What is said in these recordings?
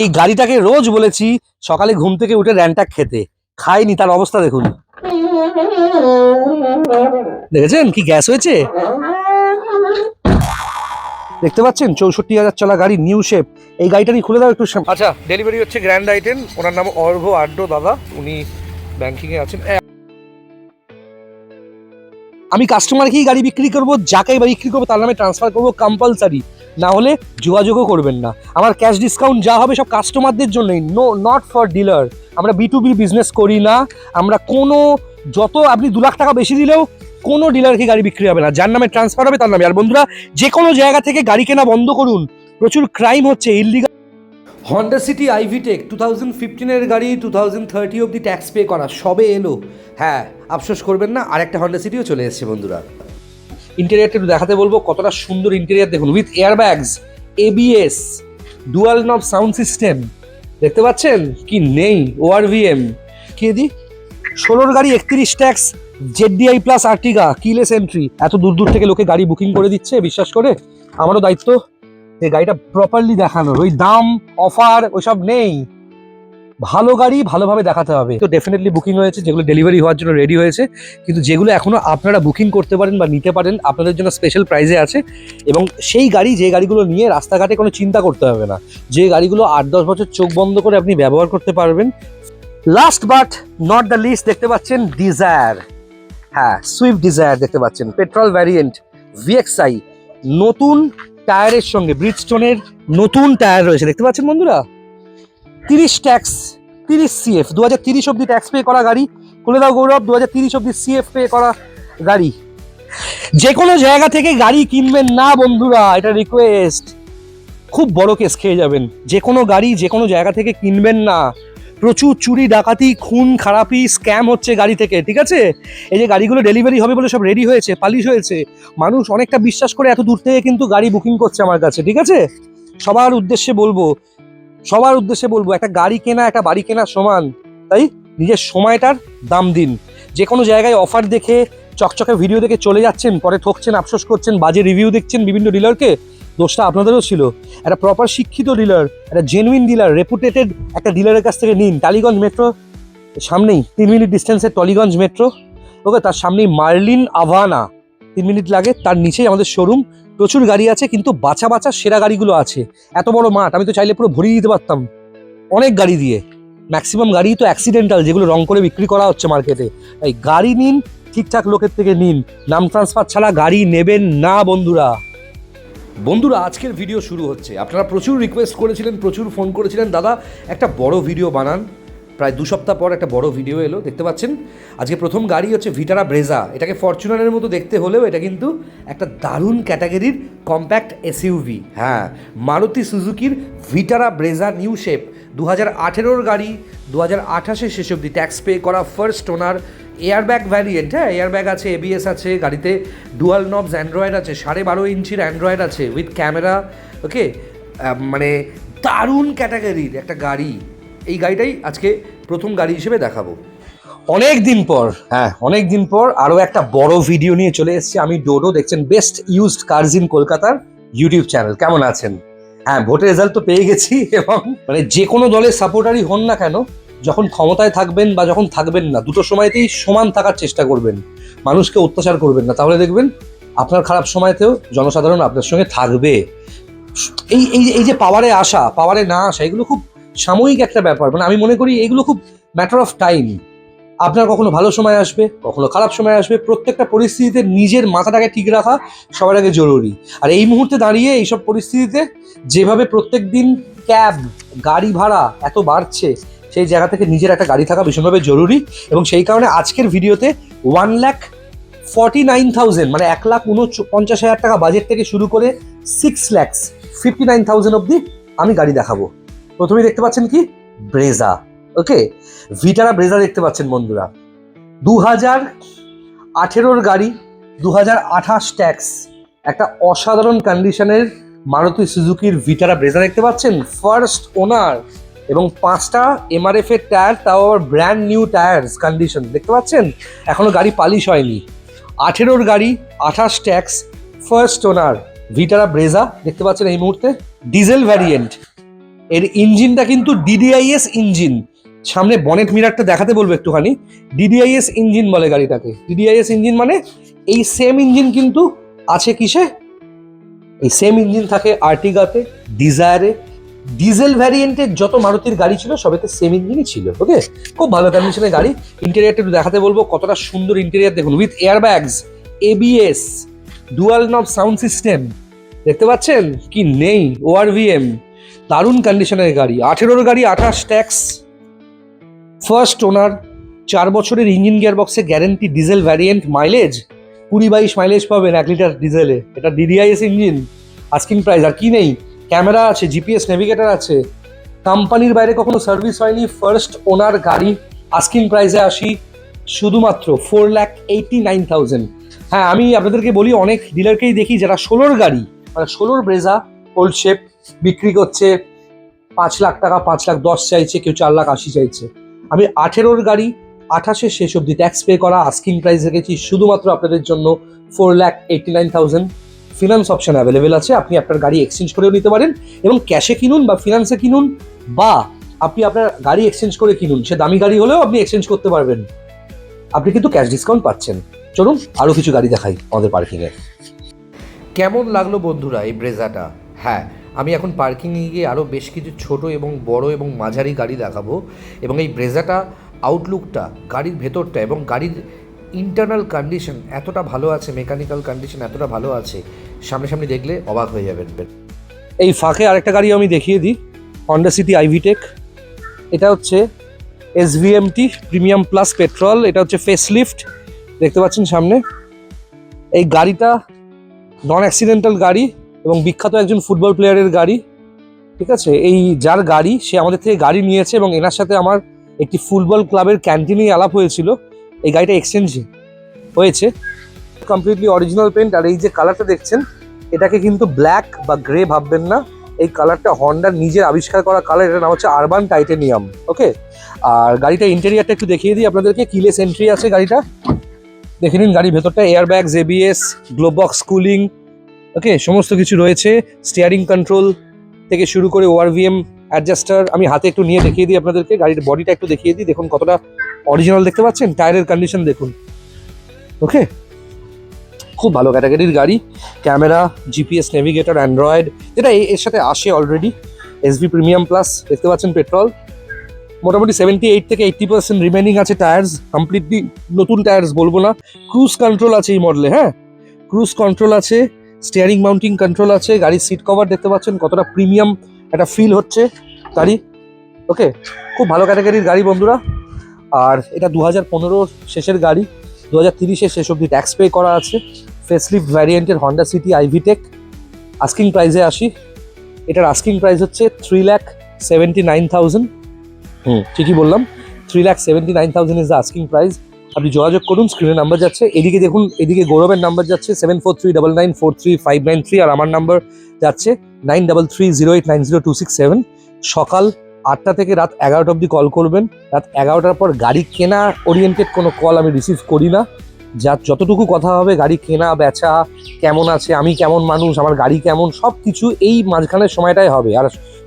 এই গাড়িটাকে রোজ বলেছি সকালে ঘুম থেকে উঠে র্যান্টাক খেতে, খাইনি, তার অবস্থা দেখুন। দেখেছেন কি গ্যাস হয়েছে, দেখতে পাচ্ছেন? 64,000 চলা গাড়ি, নিউ শেপ। এই গাড়িটারই খুলে দাও একটু। আচ্ছা, ডেলিভারি হচ্ছে গ্র্যান্ড আইটেন। ওনার নাম অর্ঘ আড্ড দাদা, উনি ব্যাংকিংয়ে আছেন। আমি কাস্টমারকেই গাড়ি বিক্রি করবো, যাকে বিক্রি করবো তার নামে ট্রান্সফার করবো কম্পালসারি, না হলে যোগাযোগও করবেন না। আমার ক্যাশ ডিসকাউন্ট যা হবে সব কাস্টমারদের জন্যই, নো নট ফর ডিলার। আমরা B2B বিজনেস করি না। আমরা কোনো, যত আপনি 2 লাখ টাকা বেশি দিলেও কোনো ডিলারকে গাড়ি বিক্রি হবে না, যার নামে ট্রান্সফার হবে তার নামে। আর বন্ধুরা, যে কোনো জায়গা থেকে গাড়ি কেনা বন্ধ করুন, প্রচুর ক্রাইম হচ্ছে, ইললিগাল। হন্ডা সিটি আইভিটেক 2015-এর গাড়ি, 2030 অবধি ট্যাক্স পে করা, সবে এলো। হ্যাঁ, আফসোস করবেন না, আরেকটা হন্ডা সিটিও চলে এসেছে বন্ধুরা। ইন্টেরিয়ারটা একটু দেখাতে বলবো, কতটা সুন্দর ইন্টেরিয়ার দেখুন, উইথ এয়ারব্যাগস, ABS, ডুয়াল নব সাউন্ড সিস্টেম। দেখতে পাচ্ছেন কি নেই? ORVM কে দি 16-র গাড়ি 31 tax, ZDI plus Ertiga, keyless entry. এত দূর দূর থেকে লোকে গাড়ি বুকিং করে দিচ্ছে, বিশ্বাস করে আমারও দায়িত্ব এই গাড়িটা প্রপারলি দেখানোর। ওই দাম, অফার ওইসব নেই, ভালো গাড়ি ভালোভাবে দেখাতে হবে। তো ডেফিনেটলি বুকিং হয়েছে, যেগুলো ডেলিভারি হওয়ার জন্য রেডি হয়েছে, কিন্তু যেগুলো এখনো আপনারা বুকিং করতে পারেন বা নিতে পারেন, আপনাদের জন্য স্পেশাল প্রাইজে আছে। এবং সেই গাড়ি, যে গাড়িগুলো নিয়ে রাস্তাঘাটে কোনো চিন্তা করতে হবে না, যে গাড়িগুলো 8-10 বছর চোখ বন্ধ করে আপনি ব্যবহার করতে পারবেন। Last but not the least, দেখতে পাচ্ছেন ডিজায়ার। হ্যাঁ, সুইফট ডিজায়ার দেখতে পাচ্ছেন, পেট্রোল ভ্যারিয়েন্ট, VXI, নতুন টায়ারের সঙ্গে, ব্রিজস্টোনের নতুন টায়ার রয়েছে, দেখতে পাচ্ছেন বন্ধুরা। 30 ট্যাক্স, 30 CF, 2030 অব্দি ট্যাক্স পে করা গাড়ি। খুলে দাও গৌরব, 2030 অব্দি CF পে করা গাড়ি। যে কোনো জায়গা থেকে গাড়ি কিনবেন না বন্ধুরা, এটা রিকোয়েস্ট, খুব বড় কেস খেয়ে যাবেন। যে কোনো গাড়ি যে কোনো জায়গা থেকে কিনবেন না, প্রচুর চুরি ডাকাতি, খুন খারাপি, স্ক্যাম হচ্ছে গাড়ি থেকে, ঠিক আছে? এই যে গাড়িগুলো ডেলিভারি হবে বলে সব রেডি হয়েছে, পালিশ হয়েছে, মানুষ অনেকটা বিশ্বাস করে এত দূর থেকে কিন্তু গাড়ি বুকিং করছে আমার কাছে, ঠিক আছে? সবার উদ্দেশ্যে বলবো একটা গাড়ি কেনা একটা বাড়ি কেনার সমান, তাই নিজের সময়টার দাম দিন। যে কোনো জায়গায় অফার দেখে, চকচকে ভিডিও দেখে চলে যাচ্ছেন, পরে ঠকছেন, আফসোস করছেন, বাজে রিভিউ দেখছেন বিভিন্ন ডিলারকে, দোষটা আপনাদেরও ছিল। একটা প্রপার শিক্ষিত ডিলার, একটা জেনুইন ডিলার, রেপুটেটেড একটা ডিলারের কাছ থেকে নিন। টালিগঞ্জ মেট্রো সামনেই, 3 মিনিট ডিস্টেন্সে টলিগঞ্জ মেট্রো, ওকে, তার সামনেই মার্লিন আভানা, 3 মিনিট লাগে, তার নিচেই আমাদের শোরুম। প্রচুর গাড়ি আছে, কিন্তু বাছা বাছা সেরা গাড়িগুলো আছে। এত বড় মাঠ, আমি তো চাইলে পুরো ভরিয়ে দিতে পারতাম অনেক গাড়ি দিয়ে। ম্যাক্সিমাম গাড়ি তো অ্যাক্সিডেন্টাল, যেগুলো রং করে বিক্রি করা হচ্ছে মার্কেটে। তাই গাড়ি নিন, ঠিকঠাক লোকের থেকে নিন, নাম ট্রান্সফার ছাড়া গাড়ি নেবেন না বন্ধুরা। আজকের ভিডিও শুরু হচ্ছে। আপনারা প্রচুর রিকোয়েস্ট করেছিলেন, প্রচুর ফোন করেছিলেন, দাদা একটা বড় ভিডিও বানান। প্রায় 2 সপ্তাহ পর একটা বড় ভিডিও এলো, দেখতে পাচ্ছেন। আজকে প্রথম গাড়ি হচ্ছে ভিটারা ব্রেজা। এটাকে ফরচুনারের মতো দেখতে হলেও এটা কিন্তু একটা দারুণ ক্যাটাগরির কম্প্যাক্ট SUV। হ্যাঁ, মারুতি সুজুকির ভিটারা ব্রেজা নিউ শেপ, 2018-র গাড়ি, 2028-এ শেষ অবধি ট্যাক্স পে করা, ফার্স্ট ওনার, এয়ারব্যাগ ভ্যারিয়েন্ট। হ্যাঁ, এয়ারব্যাগ আছে, ABS আছে গাড়িতে, ডুয়াল নবস অ্যান্ড্রয়েড আছে, 12.5 ইঞ্চির অ্যান্ড্রয়েড আছে উইথ ক্যামেরা, ওকে। মানে দারুণ ক্যাটাগরির একটা গাড়ি। এই গাড়িটাই আজকে প্রথম গাড়ি হিসেবে দেখাবো। অনেক দিন পর আরও একটা বড় ভিডিও নিয়ে চলে এসেছি আমি, ডোডো। দেখছেন বেস্ট ইউজড কার্স ইন কলকাতার ইউটিউব চ্যানেল। কেমন আছেন? হ্যাঁ, ভোটের রেজাল্ট তো পেয়ে গেছি, এবং মানে যে কোনো দলের সাপোর্টারই হন না কেন, যখন ক্ষমতায় থাকবেন বা যখন থাকবেন না, দুটো সময়তেই সমান থাকার চেষ্টা করবেন, মানুষকে অত্যাচার করবেন না, তাহলে দেখবেন আপনার খারাপ সময়তেও জনসাধারণ আপনার সঙ্গে থাকবে। এই যে পাওয়ারে আসা, পাওয়ারে না আসা, এগুলো খুব সাময়িক একটা ব্যাপার। মানে আমি মনে করি এগুলো খুব ম্যাটার অফ টাইম। আপনার কখনো ভালো সময় আসবে, কখনো খারাপ সময় আসবে। প্রত্যেকটা পরিস্থিতিতে নিজের মাথাটাকে ঠিক রাখা সবার আগে জরুরি। আর এই মুহূর্তে দাঁড়িয়ে এইসব পরিস্থিতিতে যেভাবে প্রত্যেক দিন ক্যাব, গাড়ি ভাড়া এত বাড়ছে, সেই জায়গা থেকে নিজের একটা গাড়ি থাকা ভীষণভাবে জরুরি। এবং সেই কারণে আজকের ভিডিওতে 1,49,000 মানে 1,49,000 টাকা বাজেট থেকে শুরু করে 6,59,000 অবধি আমি গাড়ি দেখাবো। প্রথমেই দেখতে পাচ্ছেন কি, ব্রেজা, ওকে, ভিটারা ব্রেজা দেখতে পাচ্ছেন বন্ধুরা। 2018-র গাড়ি, 2028 ট্যাক্স, একটা অসাধারণ কন্ডিশনের মারুতি সুজুকির ভিটারা ব্রেজা দেখতে পাচ্ছেন, ফার্স্ট ওনার, এবং 5টা MRF এর টায়ার, তাও আবার ব্র্যান্ড নিউ টায়ার্স কন্ডিশন, দেখতে পাচ্ছেন। এখনো গাড়ি পালিশ হয়নি। 18-র গাড়ি, 28 ট্যাক্স, ফার্স্ট ওনার, ভিটারা ব্রেজা দেখতে পাচ্ছেন এই মুহূর্তে, ডিজেল ভ্যারিয়েন্ট। এর ইঞ্জিনটা কিন্তু ডিডিআইএস ইঞ্জিন। সামনে বনেট মিরারটা দেখাতে বলবো একটুখানি। ডিডিআইএস ইঞ্জিন বলে গাড়িটাকে। ডিডিআইএস ইঞ্জিন মানে এই সেম ইঞ্জিন কিন্তু আছে কিসে, এই সেম ইঞ্জিন থাকে আর্টিগাতে, ডিজায়ারে, ডিজেল ভ্যারিয়েন্টের যত মারুতির গাড়ি ছিল সবেতে সেম ইঞ্জিনই ছিল। ওকে, খুব ভালো কন্ডিশনের গাড়ি। ইন্টেরিয়ারটা একটু দেখাতে বলবো, কতটা সুন্দর ইন্টেরিয়ার দেখুন, উইথ এয়ারব্যাগস, এবিএস, ডুয়াল নব সাউন্ড সিস্টেম, দেখতে পাচ্ছেন কি নেই, ওআরভিএম, দারুণ কন্ডিশনের গাড়ি। 18 গাড়ি, 28 ট্যাক্স, ফার্স্ট ওনার, 4 বছরের ইঞ্জিন গিয়ার বক্সে guarantee, diesel variant, mileage 20-22 mileage পাবেন 1 লিটার ডিজেলে। এটা ডিডিআইএস ইঞ্জিন। আস্কিং প্রাইস আর কি নেই, ক্যামেরা আছে, জিপিএস নেভিগেটর আছে, কোম্পানির বাইরে কখনো সার্ভিস হয়নি, ফার্স্ট ওনার গাড়ি। আস্কিং প্রাইসে আসি শুধুমাত্র 4,89,000। হ্যাঁ, আমি আপনাদেরকে বলি, অনেক ডিলারকেই দেখি যারা 16 গাড়ি মানে 16 ব্রেজা ওল্ড শেপ বিক্রি করছে 5 লাখ টাকা, 5,10,000 চাইছে, কেউ 4,80,000 চাইছে। আমি 18 গাড়ি 28 শেষ অব্দি ট্যাক্স পে করা আস্কিং প্রাইস রেখেছি শুধুমাত্র আপনাদের জন্য 4,89,000। ফিনান্স অপশন অ্যাভেলেবেল আছে, আপনি আপনার গাড়ি এক্সচেঞ্জ করেও নিতে পারেন, এবং ক্যাশে কিনুন বা ফিনান্সে কিনুন, বা আপনি আপনার গাড়ি এক্সচেঞ্জ করে কিনুন, সে দামি গাড়ি হলেও আপনি এক্সচেঞ্জ করতে পারবেন, আপনি কিন্তু ক্যাশ ডিসকাউন্ট পাচ্ছেন। চলুন আরও কিছু গাড়ি দেখাই আমাদের পার্কিংয়ে। কেমন লাগলো বন্ধুরা এই ব্রেজাটা? হ্যাঁ, আমি এখন পার্কিংয়ে গিয়ে আরও বেশ কিছু ছোট এবং বড় এবং মাঝারি গাড়ি দেখাবো, এবং এই ব্রেজাটা আউটলুকটা, গাড়ির ভেতরটা এবং গাড়ির ইন্টারনাল কন্ডিশন এতটা ভালো আছে, মেকানিক্যাল কন্ডিশন এতটা ভালো আছে, সামনাসামনি দেখলে অবাক হয়ে যাবেন। এই ফাঁকে আরেকটা গাড়ি আমি দেখিয়ে দিই, হন্ডা সিটি আইভিটেক। এটা হচ্ছে এসভিএমটি প্রিমিয়াম প্লাস পেট্রোল, এটা হচ্ছে ফেসলিফট, দেখতে পাচ্ছেন সামনে। এই গাড়িটা নন অ্যাক্সিডেন্টাল গাড়ি এবং বিখ্যাত একজন ফুটবল প্লেয়ারের গাড়ি, ঠিক আছে। এই যার গাড়ি, সে আমাদের থেকে গাড়ি নিয়েছে, এবং এনার সাথে আমার একটি ফুটবল ক্লাবের ক্যান্টিনেই আলাপ হয়েছিল। এই গাড়িটা এক্সচেঞ্জ হয়েছে, কমপ্লিটলি অরিজিনাল পেন্ট। আর এই যে কালারটা দেখছেন, এটাকে কিন্তু ব্ল্যাক বা গ্রে ভাববেন না, এই কালারটা হন্ডার নিজের আবিষ্কার করা কালার, এটার নাম হচ্ছে আরবান টাইটেনিয়াম। ওকে, আর গাড়িটা ইন্টেরিয়ারটা একটু দেখিয়ে দিই আপনাদেরকে। কিলেস এন্ট্রি আছে গাড়িটা, দেখে নিন। গাড়ির ভেতরটা এয়ারব্যাগস, এবিএস, গ্লোবক্স, কুলিং, ওকে, সমস্ত কিছু রয়েছে। স্টিয়ারিং কন্ট্রোল থেকে শুরু করে ওআরভিএম অ্যাডজাস্টার, আমি হাতে একটু নিয়ে দেখিয়ে দিই আপনাদেরকে। গাড়ির বডিটা একটু দেখিয়ে দিই, দেখুন কতটা অরিজিনাল, দেখতে পাচ্ছেন। টায়ারের কন্ডিশন দেখুন, ওকে, খুব ভালো ক্যাটাগরির গাড়ি। ক্যামেরা, জিপিএস নেভিগেটর, অ্যান্ড্রয়েড, যেটা এর সাথে আসে অলরেডি। এসভি প্রিমিয়াম প্লাস, দেখতে পাচ্ছেন পেট্রোল। মোটামুটি 78 থেকে 80% রিমেনিং আছে টায়ার্স, কমপ্লিটলি নতুন টায়ার্স বলবো না। ক্রুজ কন্ট্রোল আছে এই মডেলে, হ্যাঁ, ক্রুজ কন্ট্রোল আছে, স্টিয়ারিং মাউন্টিং কন্ট্রোল আছে। গাড়ির সিট কভার দেখতে পাচ্ছেন কতটা প্রিমিয়াম একটা ফিল হচ্ছে গাড়ি। ওকে, খুব ভালো ক্যাটাগরির গাড়ি বন্ধুরা। আর এটা 2015 শেষের গাড়ি, 2030 শেষ অব্দি ট্যাক্স পে করা আছে। ফেসলিফট ভ্যারিয়েন্টের হন্ডা সিটি আইভিটেক। আস্কিং প্রাইসে আসি, এটার আস্কিং প্রাইস হচ্ছে 3,79,000। ঠিকই বললাম, 3,79,000 ইজ দ্য আস্কিং প্রাইস। আপনি যোগাযোগ করুন, স্ক্রিনে নাম্বার যাচ্ছে, এদিকে দেখুন, এদিকে গৌরবের নাম্বার যাচ্ছে 7439943593, আর আমার নাম্বার যাচ্ছে 9330890267। সকাল 8টা থেকে রাত 11টা অবধি কল করবেন। রাত 11টার পর গাড়ি কেনা ওরিয়েন্টেড কোনো কল আমি রিসিভ করি না। যতটুকু কথা হবে গাড়ি কেনা বেচা, কেমন আছে, আমি কেমন মানুষ, আমার গাড়ি কেমন, সব কিছু এই মাঝখানের সময়টাই হবে। আর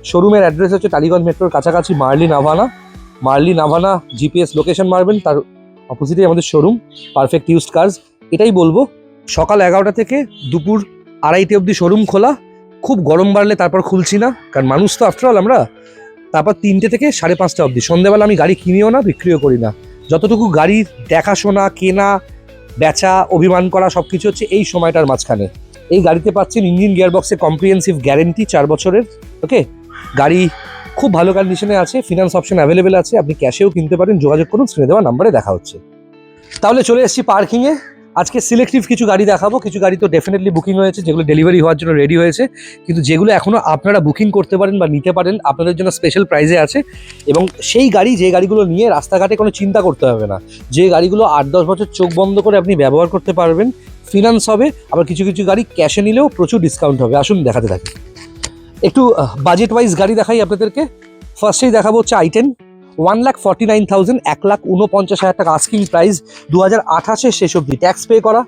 শোরুমের অ্যাড্রেস হচ্ছে টালিগঞ্জ মেট্রোর কাছাকাছি মার্লি নাভানা জিপিএস লোকেশন মারবেন, তার অপোজিটে আমাদের শোরুম পারফেক্ট ইউজড কার্স। এটাই বলবো, সকাল 11টা থেকে দুপুর 2:30 অবধি শোরুম খোলা। খুব গরম বাড়লে তারপর খুলছি না, কারণ মানুষ তো আফটারঅল আমরা। তারপর 3টে থেকে 5:30 অবধি। সন্ধ্যাবেলা আমি গাড়ি কিনিও না, বিক্রিও করি না। যতটুকু গাড়ির দেখাশোনা, কেনা বেচা, অভিমান করা, সব কিছু হচ্ছে এই সময়টার মাঝখানে। এই গাড়িতে পাচ্ছেন ইঞ্জিন গিয়ারবক্সে কম্প্রিহেন্সিভ গ্যারেন্টি 4 বছরের। ওকে, গাড়ি খুব ভালো কন্ডিশনে আছে, ফিনান্স অপশন অ্যাভেলেবেল আছে, আপনি ক্যাশেও কিনতে পারেন। যোগাযোগ করুন, স্ক্রিনে দেওয়া নাম্বারে দেখা হচ্ছে। তাহলে চলে এসেছি পার্কিংয়ে। আজকে সিলেক্টিভ কিছু গাড়ি দেখাবো। কিছু গাড়ি তো ডেফিনেটলি বুকিং হয়েছে, যেগুলো ডেলিভারি হওয়ার জন্য রেডি হয়েছে, কিন্তু যেগুলো এখনও আপনারা বুকিং করতে পারেন বা নিতে পারেন, আপনাদের জন্য স্পেশাল প্রাইজে আছে। এবং সেই গাড়ি, যে গাড়িগুলো নিয়ে রাস্তাঘাটে কোনো চিন্তা করতে হবে না, যে গাড়িগুলো 8-10 বছর চোখ বন্ধ করে আপনি ব্যবহার করতে পারবেন, ফিনান্স হবে। আবার কিছু কিছু গাড়ি ক্যাশে নিলেও প্রচুর ডিসকাউন্ট হবে। আসুন দেখাতে থাকি। একটু বাজেট ওয়াইজ গাড়ি দেখাই আপনাদেরকে। ফার্স্টেই দেখাবো হচ্ছে i10, 1,49,000, 1,49,000 টাকা আস্কিং প্রাইস। 2028 শেষ অবধি ট্যাক্স পে করা,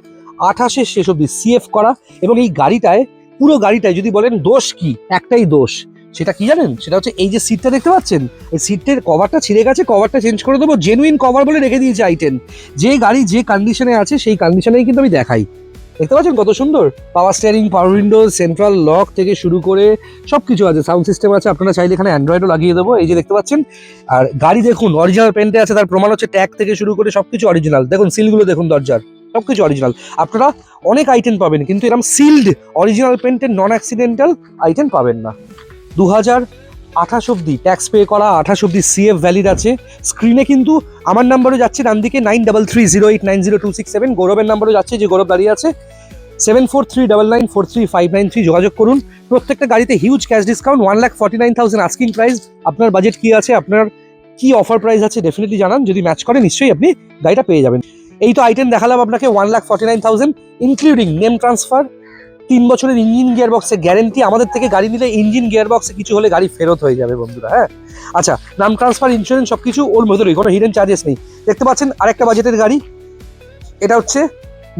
28 শেষ অবধি সিএফ করা, এবং এই গাড়িটায় পুরো গাড়িটায় যদি বলেন দোষ কি, একটাই দোষ, সেটা কি জানেন? সেটা হচ্ছে এই যে সিটটা দেখতে পাচ্ছেন, এই সিটের কভারটা ছিঁড়ে গেছে, কভারটা চেঞ্জ করে দেবো, জেনুইন কভার বলে রেখে দিয়েছে i10। যে গাড়ি যে কন্ডিশনে আছে সেই কন্ডিশনেই কিন্তু আমি দেখাই। দেখতে পাচ্ছেন কত সুন্দর পাওয়ার স্টিয়ারিং, পাওয়ার উইন্ডোজ, সেন্ট্রাল লক থেকে শুরু করে সব কিছু আছে, সাউন্ড সিস্টেম আছে, আপনারা চাইলে এখানে অ্যান্ড্রয়েডও লাগিয়ে দেবো। এই যে দেখতে পাচ্ছেন, আর গাড়ি দেখুন অরিজিনাল পেন্টে আছে, তার প্রমাণ হচ্ছে ট্যাগ থেকে শুরু করে সবকিছু অরিজিনাল। দেখুন সিলগুলো দেখুন, দরজার সবকিছু অরিজিনাল। আপনারা অনেক i10 পাবেন কিন্তু এরকম সিলড অরিজিনাল পেন্টের নন অ্যাক্সিডেন্টাল i10 পাবেন না। 2028 অব্দি ট্যাক্স পে করা, 28 অব্দি CF ভ্যালিড আছে। স্ক্রিনে কিন্তু আমার নাম্বারও যাচ্ছে ডান দিকে 9330890267, গৌরবের নাম্বারও যাচ্ছে, যে গৌরব দাঁড়িয়ে আছে 7439943593, যোগাযোগ করুন। প্রত্যেকটা গাড়িতে huge cash discount, 1,49,000 asking price. আপনার বাজেট কি আছে, আপনার কি অফার প্রাইস আছে ডেফিনেটলি জানান, যদি ম্যাচ করে নিশ্চয়ই আপনি গাড়িটা পেয়ে যাবেন। এই তো i10 দেখালাম আপনাকে, 1,49,000 ইনক্লুডিং নেম ট্রান্সফার, 3 বছরের ইঞ্জিন গিয়ার বক্সের গ্যারেন্টি। আমাদের থেকে গাড়ি নিলে ইঞ্জিন গিয়ার বক্সে কিছু হলে গাড়ি ফেরত হয়ে যাবে বন্ধুরা, হ্যাঁ। আচ্ছা, নাম ট্রান্সফার, ইন্স্যুরেন্স সবকিছু ওর মধ্যেই, কোনো হিডেন চার্জেস নেই। দেখতে পাচ্ছেন আরেকটা বাজেটের গাড়ি, এটা হচ্ছে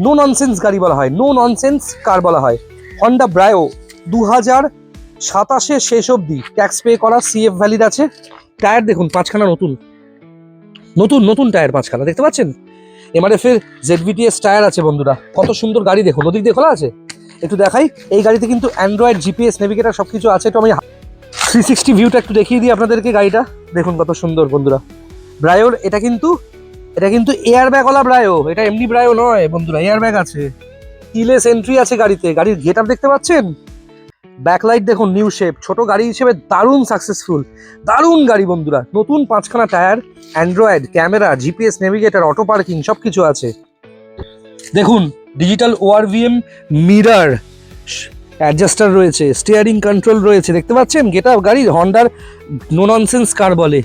নো ননসেন্স গাড়ি বলা হয়, নো ননসেন্স কার বলা হয়, হন্ডা ব্রায়ো। 2027 শেষ অবধি ট্যাক্স পে করা, CF ভ্যালিড আছে। টায়ার দেখুন 5খানা নতুন নতুন নতুন টায়ার 5খানা, দেখতে পাচ্ছেন। MRF এর ZVTS টায়ার আছে বন্ধুরা, কত সুন্দর গাড়ি দেখুন, ওদিক দিয়ে খোলা আছে, একটু দেখাই। এই গাড়িতে কিন্তু অ্যান্ড্রয়েড, GPS, নেভিগেটর সবকিছু আছে। তো আমি 360 ভিউটা একটু দেখিয়ে দিই আপনাদেরকে। গাড়িটা দেখুন কত সুন্দর বন্ধুরা, ব্রায়োর। এটা কিন্তু এয়ার ব্যাগওয়ালা ব্রায়ো, এটা এমনি ব্রায়ো নয় বন্ধুরা, এয়ার ব্যাগ আছে, কিলেস এন্ট্রি আছে গাড়িতে। গাড়ির গেটআপ দেখতে পাচ্ছেন, ব্যাকলাইট দেখুন, নিউ শেপ, ছোট গাড়ি হিসেবে দারুণ সাকসেসফুল, দারুণ গাড়ি বন্ধুরা। নতুন 5খানা tyre, Android, camera, GPS, navigator, auto parking সবকিছু আছে। দেখুন ডিজিটাল ORVM মিরর, অ্যাডজাস্টার রয়েছে, স্টিয়ারিং কন্ট্রোল রয়েছে, দেখতে পাচ্ছেন। গেটআপ গাড়ির হন্ডার নো ননসেন্স কার বলে,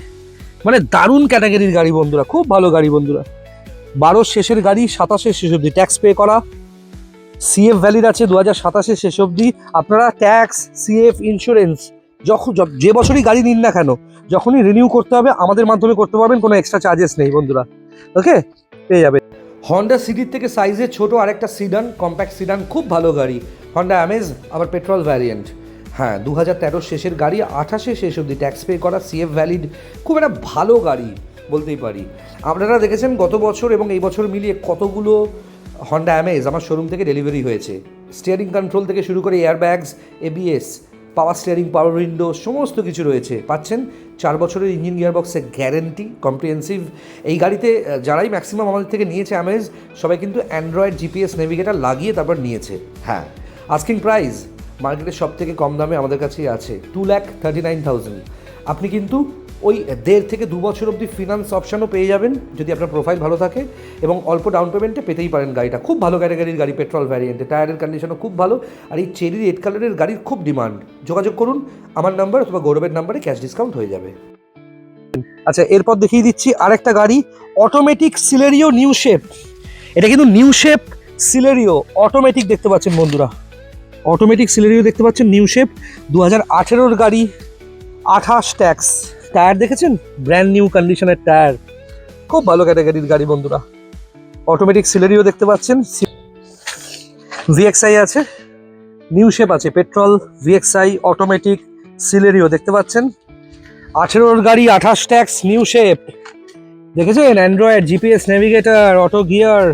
মানে দারুণ ক্যাটাগরির গাড়ি বন্ধুরা, খুব ভালো গাড়ি বন্ধুরা। 12 শেষের গাড়ি, 27 শেষ অবধি ট্যাক্স পে করা, CF ভ্যালিড আছে 2027 শেষ অবধি। আপনারা ট্যাক্স, CF, ইন্স্যুরেন্স যে বছরই গাড়ি নিন না কেন, যখনই রিনিউ করতে হবে আমাদের মাধ্যমে করতে পারবেন, কোনো এক্সট্রা চার্জেস নেই বন্ধুরা, ওকে, পেয়ে যাবে। হন্ডা সিটির থেকে সাইজে ছোট আরেকটা সিডান, কম্প্যাক্ট সিডান, খুব ভালো গাড়ি, হন্ডা অ্যামেজ, আবার পেট্রোল ভ্যারিয়েন্ট। হ্যাঁ, 2013 শেষের গাড়ি, 28 শেষ অবধি ট্যাক্স পে করা, CF ভ্যালিড, খুব একটা ভালো গাড়ি বলতেই পারি। আপনারা দেখেছেন গত বছর এবং এই বছর মিলিয়ে কতগুলো হন্ডা অ্যামেজ আমার শোরুম থেকে ডেলিভারি হয়েছে। স্টিয়ারিং কন্ট্রোল থেকে শুরু করে এয়ারব্যাগস, ABS, পাওয়ার স্টিয়ারিং, পাওয়ার উইন্ডো সমস্ত কিছু রয়েছে। পাচ্ছেন 4 বছরের ইঞ্জিন গিয়ারবক্সের গ্যারেন্টি, কম্প্রিহেন্সিভ। এই গাড়িতে যারাই ম্যাক্সিমাম আমাদের থেকে নিয়েছে অ্যামেজ, সবাই কিন্তু অ্যান্ড্রয়েড, GPS, নেভিগেটর লাগিয়ে তারপর নিয়েছে। হ্যাঁ, আস্কিং প্রাইস মার্কেটের সব থেকে কম দামে আমাদের কাছেই আছে, 2,39,000। আপনি কিন্তু ওই 1.5 থেকে 2 বছর অবধি ফিনান্স অপশানও পেয়ে যাবেন যদি আপনার প্রোফাইল ভালো থাকে, এবং অল্প ডাউন পেমেন্টে পেতেই পারেন গাড়িটা। খুব ভালো ক্যাটাগরির গাড়ি, পেট্রোল ভ্যারিয়েন্টে, টায়ারের কন্ডিশনও খুব ভালো, আর এই চেরি রেড কালারের গাড়ির খুব ডিমান্ড। যোগাযোগ করুন আমার নাম্বার অথবা গৌরবের নাম্বারে, ক্যাশ ডিসকাউন্ট হয়ে যাবে। আচ্ছা, এরপর দেখিয়ে দিচ্ছি আরেকটা গাড়ি, অটোমেটিক সিলেরিও নিউ শেপ। এটা কিন্তু নিউ শেপ সিলেরিও অটোমেটিক, দেখতে পাচ্ছেন বন্ধুরা, অটোমেটিক সিলেরিও দেখতে পাচ্ছেন, নিউ শেপ, 2018 গাড়ি, 28 ট্যাক্স। টায়ার দেখেছেন, ব্র্যান্ড নিউ কন্ডিশনের টায়ার, খুব ভালো ক্যাটাগরির গাড়ি বন্ধুরা। অটোমেটিক সিলেরিও দেখতে পাচ্ছেন, VXI আছে, নিউ শেপ আছে, পেট্রোল, VXI, অটোমেটিক, সিলেরিও দেখতে পাচ্ছেন। 18 গাড়ি, 28 ট্যাক্স, নিউ শেপ, দেখেছেন। Android, GPS, navigator, auto gear,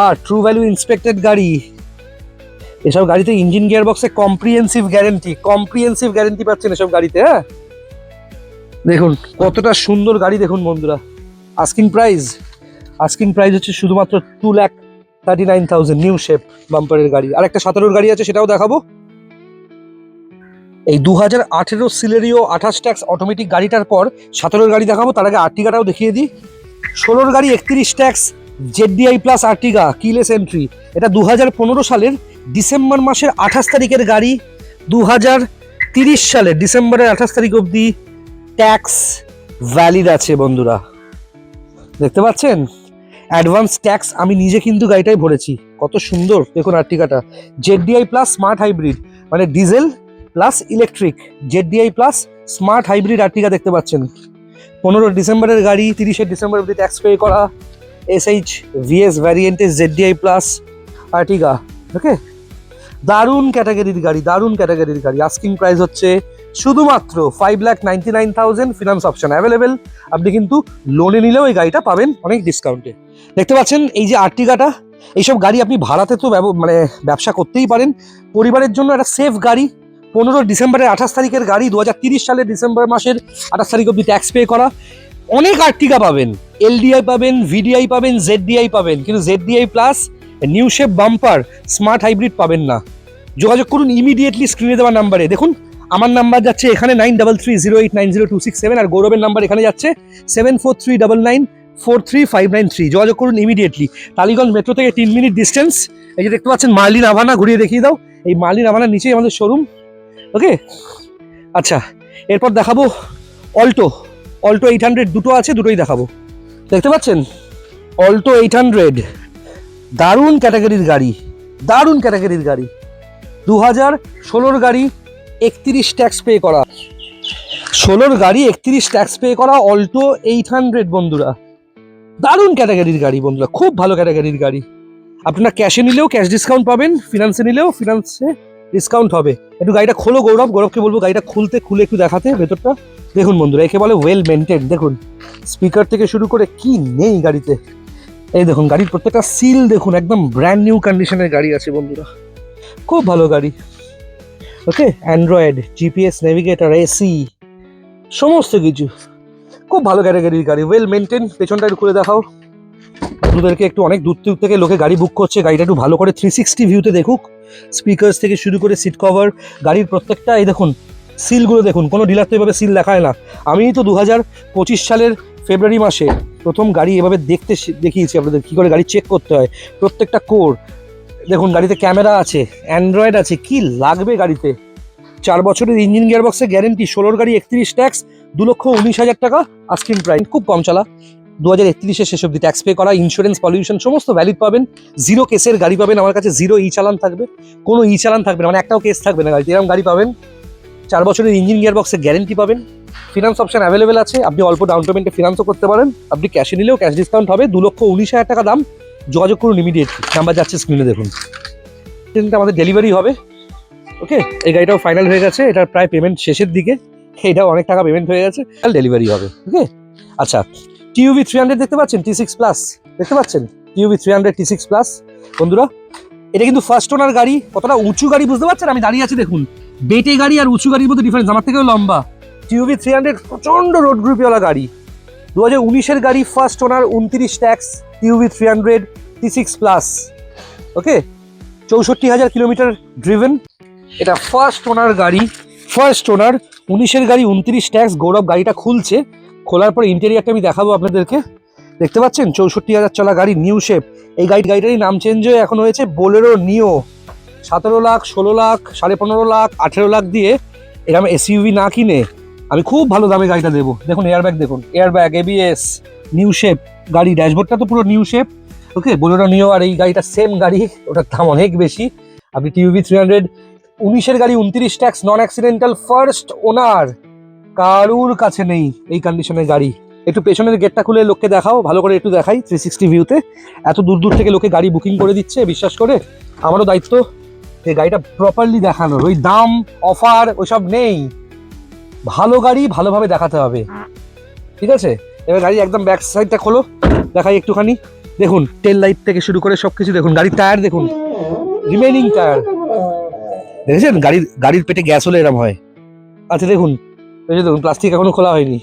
আর ট্রু ভ্যালু ইন্সপেক্টেড গাড়ি। এসব গাড়িতে engine gear box comprehensive guarantee পাচ্ছেন এসব গাড়িতে, হ্যাঁ। দেখুন কতটা সুন্দর গাড়ি দেখুন বন্ধুরা। আস্কিং প্রাইস হচ্ছে শুধুমাত্র 2,39,000, নিউ শেপ বাম্পারের গাড়ি। আর একটা 17 গাড়ি আছে, সেটাও দেখাবো। এই 2018 সিলেরিও 28 ট্যাক্স অটোমেটিক গাড়িটার পর 17 গাড়ি দেখাবো, তার আগে আর্টিগাটাও দেখিয়ে দিই। 16 গাড়ি, 31 tax, ZDI plus Ertiga, keyless entry. এটা 2015 সালের ডিসেম্বর মাসের 28 তারিখের গাড়ি, 2030 সালের ডিসেম্বরের 28 তারিখ অবধি ট্যাক্স ভ্যালিড আছে বন্ধুরা, দেখতে পাচ্ছেন। অ্যাডভান্স ট্যাক্স আমি নিজে কিন্তু গাড়িটাই ভরেছি, কত সুন্দর দেখুন আর্টিগাটা। ZDI প্লাস স্মার্ট হাইব্রিড, মানে diesel plus electric, ZDI plus smart hybrid Ertiga দেখতে পাচ্ছেন। 15 ডিসেম্বরের গাড়ি, 30 ডিসেম্বর অবধি ট্যাক্স পে করা, SH VS ভ্যারিয়েন্টের ZDI প্লাস আর্টিগা, ওকে। দারুণ ক্যাটাগরির গাড়ি, দারুণ ক্যাটাগরির গাড়ি। আস্কিং প্রাইস হচ্ছে শুধুমাত্র 5,99,000, ফিনান্স অপশন অ্যাভেলেবেল। আপনি কিন্তু লোনে নিলেও এই গাড়িটা পাবেন অনেক ডিসকাউন্টে। দেখতে পাচ্ছেন এই যে আর্টিগাটা, এইসব গাড়ি আপনি ভাড়াতে তো মানে ব্যবসা করতেই পারেন। পরিবারের জন্য একটা সেফ গাড়ি। 15 ডিসেম্বরের 28 তারিখের গাড়ি, 2030 সালের ডিসেম্বর মাসের 28 তারিখ অব্দি ট্যাক্স পে করা। অনেক আর্টিগা পাবেন, এলডিআই পাবেন, ভিডিআই পাবেন, জেডডিআই পাবেন, কিন্তু জেডডিআই plus new shape bumper smart hybrid পাবেন না। যোগাযোগ করুন ইমিডিয়েটলি স্ক্রিনে দেওয়া নাম্বারে। দেখুন আমার নাম্বার যাচ্ছে এখানে 9330890267, আর গৌরবের নাম্বার এখানে যাচ্ছে 7439943593। যোগাযোগ করুন ইমিডিয়েটলি। টালিগঞ্জ মেট্রো থেকে 3 মিনিট ডিস্টেন্স। এই যে দেখতে পাচ্ছেন মার্লিন আভানা, ঘুরিয়ে দেখিয়ে দাও। এই মার্লিন আভানার নিচেই আমাদের শোরুম। ওকে, আচ্ছা এরপর দেখাবো অল্টো। অল্টো 800 দুটো আছে, দুটোই দেখাবো। দেখতে পাচ্ছেন অল্টো 800, দারুণ ক্যাটাগরির গাড়ি, দারুণ ক্যাটাগরির গাড়ি। 2016 গাড়ি, 31 ট্যাক্স পে করা। 16 গাড়ি, 31 ট্যাক্স পে করা অল্টো 800 বন্ধুরা। দারুণ ক্যাটাগরির গাড়ি বন্ধুরা, খুব ভালো ক্যাটাগরির গাড়ি। আপনারা ক্যাশে নিলেও ক্যাশ ডিসকাউন্ট পাবেন, ফিনান্সে নিলেও ফিনান্সে ডিসকাউন্ট হবে। একটু গাড়িটা খোলো গৌরব, গৌরবকে বলবো গাড়িটা খুলে একটু দেখাতে ভেতরটা। দেখুন বন্ধুরা, একে বলে ওয়েল মেনটেন। দেখুন স্পিকার থেকে শুরু করে কি নেই গাড়িতে। এই দেখুন গাড়ির প্রত্যেকটা সিল দেখুন, একদম ব্র্যান্ড নিউ কন্ডিশনের গাড়ি আছে বন্ধুরা, খুব ভালো গাড়ি। ওকে, অ্যান্ড্রয়েড, জিপিএস, নেভিগেটর, এসি, সমস্ত কিছু, খুব ভালো ক্যাটাগরির গাড়ি, ওয়েল মেনটেন। পেছনটা একটু খুলে দেখাও বন্ধুদেরকে। একটু অনেক দূর থেকে লোকে গাড়ি বুক করছে, গাড়িটা একটু ভালো করে 360 ভিউতে দেখুক। স্পিকার্স থেকে শুরু করে সিট কভার, গাড়ির প্রত্যেকটা এই দেখুন সিলগুলো দেখুন, কোনো ডিলার তো এভাবে সিল দেখায় না। আমি তো 2025 সালের ফেব্রুয়ারি মাসে প্রথম গাড়ি এভাবে দেখিয়েছি আপনাদের কী করে গাড়ি চেক করতে হয়। প্রত্যেকটা কোর দেখুন, গাড়িতে ক্যামেরা আছে, অ্যান্ড্রয়েড আছে, কি লাগবে গাড়িতে। 4 বছরের ইঞ্জিন গিয়ারবক্সে গ্যারেন্টি। 16 গাড়ি, 31 ট্যাক্স, 2,19,000 টাকা আস্কিং প্রাইস। খুব কম চালা, 2031 শেষ অব্দি ট্যাক্স পে করা। ইন্স্যুরেন্স, পলিউশন সমস্ত ভ্যালিড পাবেন। 0 কেসের গাড়ি পাবেন আমার কাছে, 0 ই চালান থাকবে, কোনো ই চালান থাকবে না, মানে একটাও কেস থাকবে না গাড়িতে, এরকম গাড়ি পাবেন। 4 বছরের ইঞ্জিন গিয়ারবক্সে গ্যারেন্টি পাবেন। ফিনান্স অপশন অ্যাভেলেবেল আছে, আপনি অল্প ডাউন পেমেন্টে ফিনান্সও করতে পারেন। আপনি ক্যাশে নিলেও ক্যাশ ডিসকাউন্ট হবে। 2,19,000 টাকা দাম। যোগাযোগ করুন ইমিডিয়েটলি, নাম্বার যাচ্ছে স্ক্রিনে দেখুন। কিন্তু আমাদের ডেলিভারি হবে। ওকে, এই গাড়িটাও ফাইনাল হয়ে গেছে, এটার প্রায় পেমেন্ট শেষের দিকে, এটাও অনেক টাকা পেমেন্ট হয়ে গেছে, কাল ডেলিভারি হবে। ওকে, আচ্ছা টিউভি 300 দেখতে পাচ্ছেন, T6 প্লাস দেখতে পাচ্ছেন, টিউভি 300 T6 প্লাস বন্ধুরা। এটা কিন্তু ফার্স্ট ওনার গাড়ি। কতটা উঁচু গাড়ি বুঝতে পারছেন, আমি দাঁড়িয়ে আছি দেখুন। বেটে গাড়ি আর উঁচু গাড়ির মধ্যে ডিফারেন্স, আমার থেকেও লম্বা। টিউভি 300 প্রচণ্ড রোড গ্রুপওয়ালা গাড়ি। 2019-এর গাড়ি, first owner, 29 tax, TUV 300 T6 plus. Okay, 64,000 kilometre driven. এটা ফার্স্ট ওনার গাড়ি, ফার্স্ট ওনার, 19-এর গাড়ি, 29 ট্যাক্স। গৌরব গাড়িটা খুলছে, খোলার পর ইন্টেরিয়ারটা আমি দেখাবো আপনাদেরকে। দেখতে পাচ্ছেন 64,000 চলা গাড়ি, নিউ শেপ। এই গাড়িটারই নাম চেঞ্জ হয়ে এখন হয়েছে বোলেরো নিও। 17 লাখ, 16 লাখ, 15.5 লাখ, 18 লাখ দিয়ে এরকম এসইউভি না কিনে আমি খুব ভালো দামে গাড়িটা দেবো। দেখুন এয়ারব্যাগ, দেখুন এয়ারব্যাগ, এবিএস, নিউ শেপ গাড়ি, ড্যাশবোর্ডটা তো পুরো নিউ শেপ। ওকে, বোলেরো নিও। আর এই গাড়িটা সেম গাড়ি, ওটার দাম অনেক বেশি। আপনি টিউভি 300 19-এর গাড়ি, 29 tax, non accidental, first owner, কারুর কাছে নেই এই কন্ডিশনের গাড়ি। একটু পেছনের গেটটা খুলে লোককে দেখাও, ভালো করে একটু দেখাই 360 ভিউতে। এত দূর দূর থেকে লোকে গাড়ি বুকিং করে দিচ্ছে, বিশ্বাস করে আমারও দায়িত্ব এই গাড়িটা প্রপারলি দেখানোর। ওই দাম, অফার ওইসব নেই, ভালো গাড়ি ভালোভাবে দেখাতে হবে, ঠিক আছে? এবার গাড়ি একদম ব্যাক সাইডটা খোলো, দেখাই একটুখানি। দেখুন টেল লাইট থেকে শুরু করে সবকিছু দেখুন। গাড়ির টায়ার দেখুন, রিমেনিং টায়ার দেখেছেন? গাড়ির পেটে গ্যাস হলে এরকম হয়। আচ্ছা দেখুন, এই যে দেখুন প্লাস্টিক এখনো খোলা হয়নি,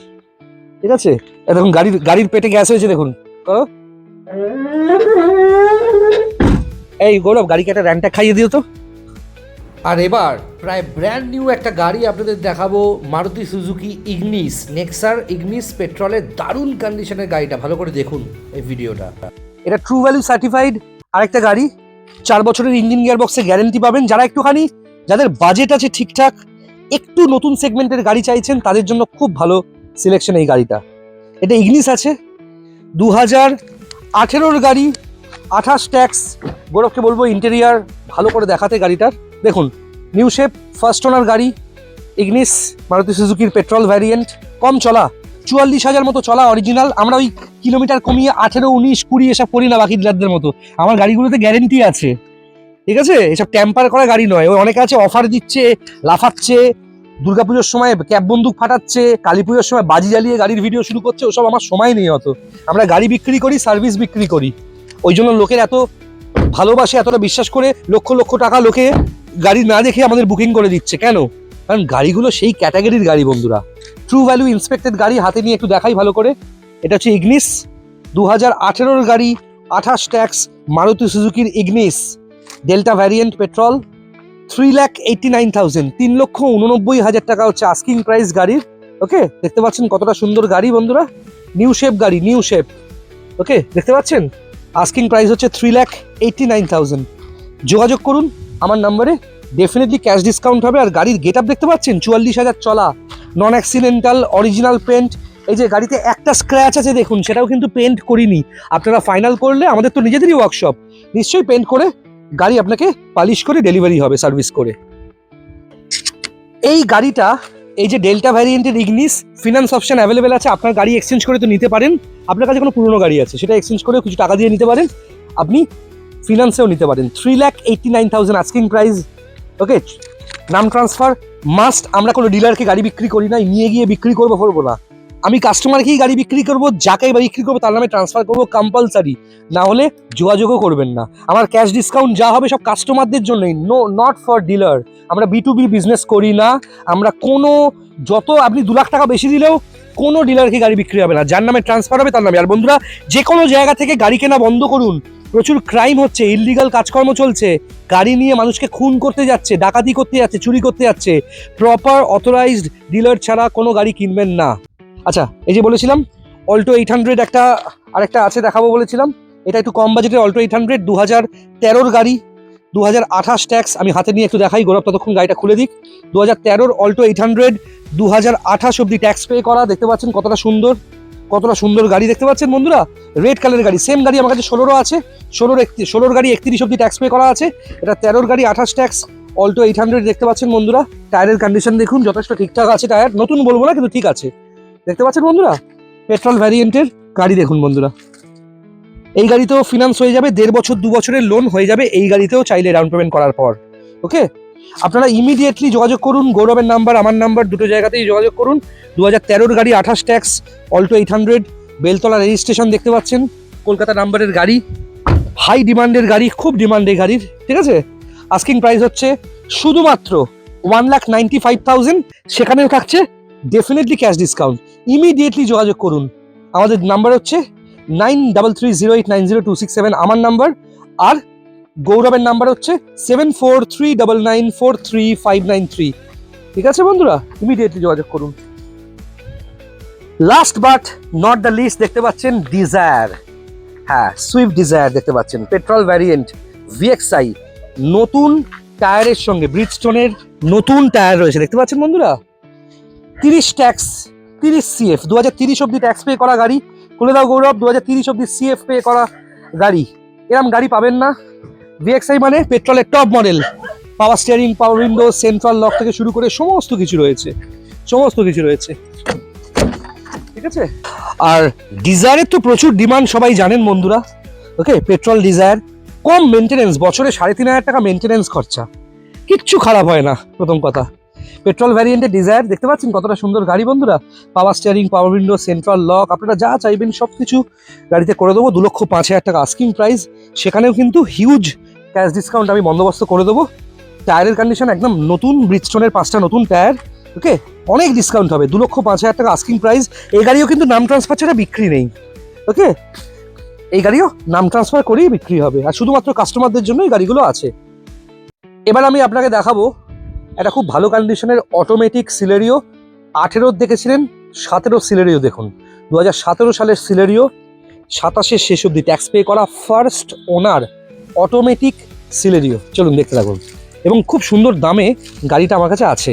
ঠিক আছে? দেখুন গাড়ির পেটে গ্যাস হয়েছে, দেখুন করো। এই গৌরব, গাড়িকে একটা র্যান্টা খাইয়ে দিও তো। আর এবার প্রায় ব্র্যান্ড নিউ একটা গাড়ি আপনাদের দেখাবো, মারুতি সুজুকি ইগনিস, নেক্সার ইগনিস পেট্রোলের দারুণ কন্ডিশনের গাড়িটা। ভালো করে দেখুন এই ভিডিওটা। এটা ট্রু ভ্যালু সার্টিফাইড আরেকটা গাড়ি। 4 বছরের ইঞ্জিন গিয়ার বক্সে গ্যারেন্টি পাবেন। যাদের বাজেট আছে ঠিকঠাক, একটু নতুন সেগমেন্টের গাড়ি চাইছেন, তাদের জন্য খুব ভালো সিলেকশন এই গাড়িটা। এটা ইগনিস আছে, 2018-র গাড়ি, 28 ট্যাক্স। গৌরবকে বলবো ইন্টেরিয়ার ভালো করে দেখাতে গাড়িটার। দেখুন নিউ শেপ, ফার্স্ট ওনার গাড়ি, ইগনিস, মারুতি সুজুকির পেট্রোল ভ্যারিয়েন্ট। কম চলা, 44,000 মতো চলা অরিজিনাল। আমরা ওই কিলোমিটার কমিয়ে 18, 19, 20 এসব করি না বাকি ডিলারদের মতো। আমার গাড়িগুলোতে গ্যারেন্টি আছে, ঠিক আছে? এসব ট্যাম্পার করা গাড়ি নয়। ওই অনেকে আছে অফার দিচ্ছে, লাফাচ্ছে, দুর্গাপুজোর সময় ক্যাব বন্দুক ফাটাচ্ছে, কালী পুজোর সময় বাজি জ্বালিয়ে গাড়ির ভিডিও শুরু করছে। ওসব আমার সময় নেই অত। আমরা গাড়ি বিক্রি করি, সার্ভিস বিক্রি করি। ওই জন্য লোকের এত ভালোবাসে, এতটা বিশ্বাস করে লক্ষ লক্ষ টাকা লোকে গাড়ি না দেখে আমাদের বুকিং করে দিচ্ছে। কেন? কারণ গাড়িগুলো সেই ক্যাটাগরির গাড়ি বন্ধুরা। ট্রু ভ্যালু ইন্সপেক্টেড গাড়ি হাতে নিয়ে একটু দেখাই ভালো করে। এটা হচ্ছে ইগনিস 2018 গাড়ি, 28 ট্যাক্স, মারুতি সুজুকির ইগনিস ডেল্টা ভ্যারিয়েন্ট পেট্রোল, 3,89,000, 3,89,000 টাকা হচ্ছে আস্কিং প্রাইস গাড়ির। ওকে, দেখতে পাচ্ছেন কতটা সুন্দর গাড়ি বন্ধুরা। নিউ শেপ গাড়ি, নিউ শেপ। ওকে, দেখতে পাচ্ছেন আস্কিং প্রাইস হচ্ছে 3,89,000। যোগাযোগ করুন আমার নাম্বারে, ডেফিনেটলি ক্যাশ ডিসকাউন্ট হবে। আর গাড়ির গেট আপ দেখতে পাচ্ছেন, 44,000 চলা, নন অ্যাক্সিডেন্টাল, অরিজিনাল পেন্ট। এই যে গাড়িতে একটা স্ক্র্যাচ আছে দেখুন, সেটাও কিন্তু পেন্ট করিনি। আপনারা ফাইনাল করলে, আমাদের তো নিজেদেরই ওয়ার্কশপ, নিশ্চয়ই পেন্ট করে গাড়ি আপনাকে পালিশ করে ডেলিভারি হবে সার্ভিস করে। এই গাড়িটা, এই যে ডেল্টা ভ্যারিয়েন্টের ইগনিস, ফিনান্স অপশন অ্যাভেলেবেল আছে। আপনার গাড়ি এক্সচেঞ্জ করে তো নিতে পারেন। আপনার কাছে কোনো পুরনো গাড়ি আছে, সেটা এক্সচেঞ্জ করে কিছু টাকা দিয়ে নিতে পারেন। আপনি ফিনান্সেও নিতে পারেন। 3,89,000 আস্কিং প্রাইস। ওকে, নাম ট্রান্সফার মাস্ট। আমরা কোনো ডিলারকে গাড়ি বিক্রি করি না, নিয়ে গিয়ে বিক্রি করবো না। আমি কাস্টমারকেই গাড়ি বিক্রি করবো, যাকেই বিক্রি করবো তার নামে ট্রান্সফার করবো কম্পালসারি। না হলে যোগাযোগও করবেন না। আমার ক্যাশ ডিসকাউন্ট যা হবে সব কাস্টমারদের জন্যই, নট ফর ডিলার। আমরা B2B বিজনেস করি না। আমরা কোনো, যত আপনি 2 লাখ টাকা বেশি দিলেও কোনো ডিলারকে গাড়ি বিক্রি হবে না। যার নামে ট্রান্সফার হবে তার নামে। আর বন্ধুরা, যে কোনো জায়গা থেকে গাড়ি কেনা বন্ধ করুন। প্রচুর ক্রাইম হচ্ছে, ইললিগাল কাজকর্ম চলছে। গাড়ি নিয়ে মানুষকে খুন করতে যাচ্ছে, ডাকাতি করতে যাচ্ছে, চুরি করতে যাচ্ছে। প্রপার অথরাইজড ডিলার ছাড়া কোনো গাড়ি কিনবেন না। আচ্ছা, এই যে বলেছিলাম অল্টো 800 একটা আরেকটা আছে দেখাবো বলেছিলাম। এটা একটু কম বাজেটের অল্টো 800, 2013 গাড়ি, 2028 ট্যাক্স। আমি হাতে নিয়ে একটু দেখাই, গৌরব ততক্ষণ গাড়িটা খুলে দিক। 2013 অল্টো 800, 2028 অব্দি ট্যাক্স পে করা। দেখতে পাচ্ছেন কতটা সুন্দর গাড়ি দেখতে পাচ্ছেন বন্ধুরা। রেড কালারের গাড়ি, সেম গাড়ি আমার কাছে 16 আছে। 16 গাড়ি 31 অব্দি ট্যাক্স পে করা আছে। এটা 13 গাড়ি, 28 ট্যাক্স, অল্টো 800 দেখতে পাচ্ছেন বন্ধুরা। টায়ারের কন্ডিশন দেখুন, যথেষ্ট ঠিকঠাক আছে। টায়ার নতুন বলবো না, কিন্তু ঠিক আছে। দেখতে পাচ্ছেন বন্ধুরা, পেট্রোল ভ্যারিয়েন্টের গাড়ি দেখুন বন্ধুরা। এই গাড়িতেও ফিনান্স হয়ে যাবে, 1.5 বছর 2 বছরের লোন হয়ে যাবে এই গাড়িতেও, চাইলে ডাউন পেমেন্ট করার পর। ওকে, আপনারা ইমিডিয়েটলি যোগাযোগ করুন। গৌরবের নাম্বার, আমার নাম্বার, দুটো জায়গাতেই যোগাযোগ করুন। 2013 গাড়ি, 28 ট্যাক্স, অল্টো 800, বেলতলা রেজিস্ট্রেশন দেখতে পাচ্ছেন, কলকাতা নাম্বারের গাড়ি, হাই ডিমান্ডের গাড়ি, খুব ডিমান্ড এই গাড়ির। ঠিক আছে, আস্কিং প্রাইস হচ্ছে শুধুমাত্র 1,95,000। সেখানেও থাকছে ডেফিনেটলি ক্যাশ ডিসকাউন্ট। ইমিডিয়েটলি যোগাযোগ করুন। আমাদের নাম্বার হচ্ছে 9330890267 আমার নাম্বার। আর গৌরবের নাম্বার হচ্ছে 7439943593। ঠিক আছে বন্ধুরা, ইমিডিয়েটলি যোগাযোগ করুন। Last but not the least, দেখতে পাচ্ছেন ডিজায়ার। হ্যাঁ, সুইফট ডিজায়ার দেখতে পাচ্ছেন, পেট্রোল ভ্যারিয়েন্ট, VXI, নতুন টায়ারের সঙ্গে, ব্রিজস্টোনের নতুন টায়ার রয়েছে দেখতে পাচ্ছেন বন্ধুরা। 30 ট্যাক্স, 30 CF, 2030 অব্দি ট্যাক্স পে করা গাড়ি। খুলে দাও গৌরব, 2030 অব্দি CF পে করা গাড়ি। এরকম গাড়ি পাবেন না। VXI মানে পেট্রোলের টপ মডেল। পাওয়ার স্টিয়ারিং, পাওয়ার উইন্ডো, সেন্ট্রাল লক থেকে শুরু করে সমস্ত কিছু রয়েছে। ঠিক আছে, আর ডিজায়ারের তো প্রচুর ডিমান্ড, সবাই জানেন বন্ধুরা। ওকে, পেট্রোল ডিজায়ার, কম মেনটেনেন্স, বছরে 3,500 টাকা মেনটেনেন্স খরচা, কিচ্ছু খারাপ হয় না। প্রথম কথা, পেট্রোল ভ্যারিয়েন্টের ডিজায়ার দেখতে পাচ্ছেন কতটা সুন্দর গাড়ি বন্ধুরা। পাওয়ার স্টিয়ারিং, পাওয়ার উইন্ডো, সেন্ট্রাল লক, আপনারা যা চাইবেন সব কিছু গাড়িতে করে দেবো। 2,05,000 টাকা আস্কিং প্রাইস। সেখানেও কিন্তু হিউজ ক্যাশ ডিসকাউন্ট আমি বন্দোবস্ত করে দেবো। টায়ারের কন্ডিশন একদম নতুন, ব্রিজস্টোনের 5টা নতুন টায়ার। ওকে, অনেক ডিসকাউন্ট হবে। 2,05,000 টাকা আস্কিং প্রাইস। এই গাড়িও কিন্তু নাম ট্রান্সফার ছাড়া বিক্রি নেই। ওকে, এই গাড়িও নাম ট্রান্সফার করেই বিক্রি হবে, আর শুধুমাত্র কাস্টমারদের জন্য এই গাড়িগুলো আছে। এবার আমি আপনাকে দেখাবো একটা খুব ভালো কন্ডিশনের অটোমেটিক সিলেরিও। 18 দেখেছিলেন, 17 সিলেরিও দেখুন। 2017 সালের সিলেরিও, 27-এর শেষ অব্দি ট্যাক্স পে করা, ফার্স্ট ওনার অটোমেটিক সিলেরিও। চলুন দেখতে থাকুন। এবং খুব সুন্দর দামে গাড়িটা আমার কাছে আছে।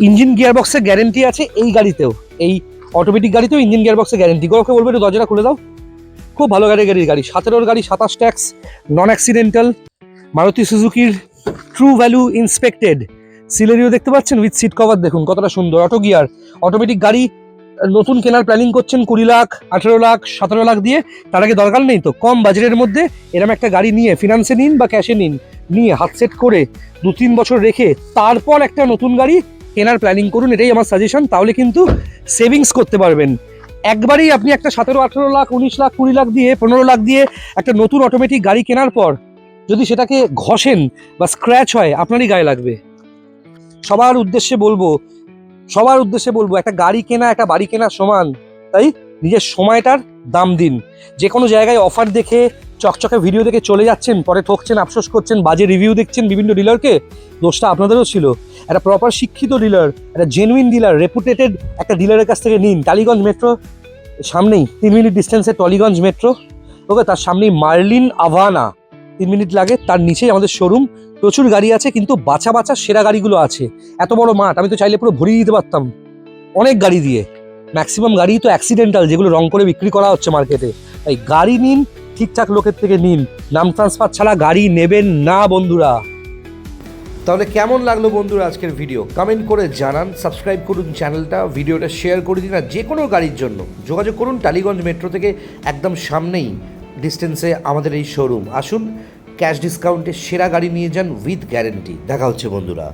ইঞ্জিন গিয়ারবক্সের গ্যারেন্টি আছে এই গাড়িতেও, এই অটোমেটিক গাড়িতেও ইঞ্জিন গিয়ারবক্সের গ্যারেন্টি। গৌরবকে বলবো একটু দরজাটা খুলে দাও। খুব ভালো গাড়ি। 17 গাড়ি, 27 ট্যাক্স, নন অ্যাক্সিডেন্টাল, মারুতি সুজুকির ট্রু ভ্যালু ইন্সপেক্টেড সিলেরিও দেখতে পাচ্ছেন, উইথ সিট কভার দেখুন কতটা সুন্দর। অটো গিয়ার, অটোমেটিক গাড়ি, নতুন কেনার প্ল্যানিং করছেন 20 লাখ, 18 লাখ, 17 লাখ দিয়ে, তার আগে দরকার নেই তো কম বাজেটের মধ্যে এরকম একটা গাড়ি নিয়ে ফিনান্সে নিন বা ক্যাশে নিন, নিয়ে হাত সেট করে 2-3 বছর রেখে তারপর একটা নতুন গাড়ি কেনার প্ল্যানিং করুন। এটাই আমার সাজেশন। তাহলে কিন্তু সেভিংস করতে পারবেন। একবারেই আপনি একটা 17-18 লাখ, 19 লাখ, 20 লাখ দিয়ে, 15 লাখ দিয়ে একটা নতুন অটোমেটিক গাড়ি কেনার পর যদি সেটাকে ঘষেন বা স্ক্র্যাচ হয়, আপনারই গায়ে লাগবে। সবার উদ্দেশ্যে বলবো একটা গাড়ি কেনা একটা বাড়ি কেনার সমান। তাই নিজের সময়টার দাম দিন। যে কোনো জায়গায় অফার দেখে চকচকে ভিডিও দেখে চলে যাচ্ছেন, পরে ঠকছেন, আফসোস করছেন, বাজে রিভিউ দেখছেন বিভিন্ন ডিলারকে, দোষটা আপনাদেরও ছিল। একটা প্রপার শিক্ষিত ডিলার, একটা জেনুইন ডিলার, রেপুটেটেড একটা ডিলারের কাছ থেকে নিন। টালিগঞ্জ মেট্রো সামনেই, 3 মিনিট ডিস্টেন্সে টলিগঞ্জ মেট্রো, ওকে, তার সামনেই মার্লিন আভানা, 3 মিনিট লাগে, তার নিচেই আমাদের শোরুম। প্রচুর গাড়ি আছে, কিন্তু বাছা বাছা সেরা গাড়িগুলো আছে। এত বড় মাঠ, আমি তো চাইলে পুরো ভরিয়ে দিতে পারতাম অনেক গাড়ি দিয়ে। ম্যাক্সিমাম গাড়ি তো অ্যাক্সিডেন্টাল, যেগুলো রং করে বিক্রি করা হচ্ছে মার্কেটে। তাই গাড়ি নিন, ঠিকঠাক লোকের থেকে নিন। নাম ট্রান্সফার ছাড়া গাড়ি নেবেন না বন্ধুরা। তাহলে কেমন লাগলো বন্ধুরা আজকের ভিডিও? কমেন্ট করে জানান, সাবস্ক্রাইব করুন চ্যানেলটা, ভিডিওটা শেয়ার করে দিন। আর যে কোনো গাড়ির জন্য যোগাযোগ করুন টালিগঞ্জ মেট্রো থেকে একদম সামনেই ডিস্টেন্সে আমাদের এই শোরুম। আসুন, ক্যাশ ডিসকাউন্টে সেরা গাড়ি নিয়ে যান উইথ গ্যারেন্টি। দেখা হচ্ছে বন্ধুরা।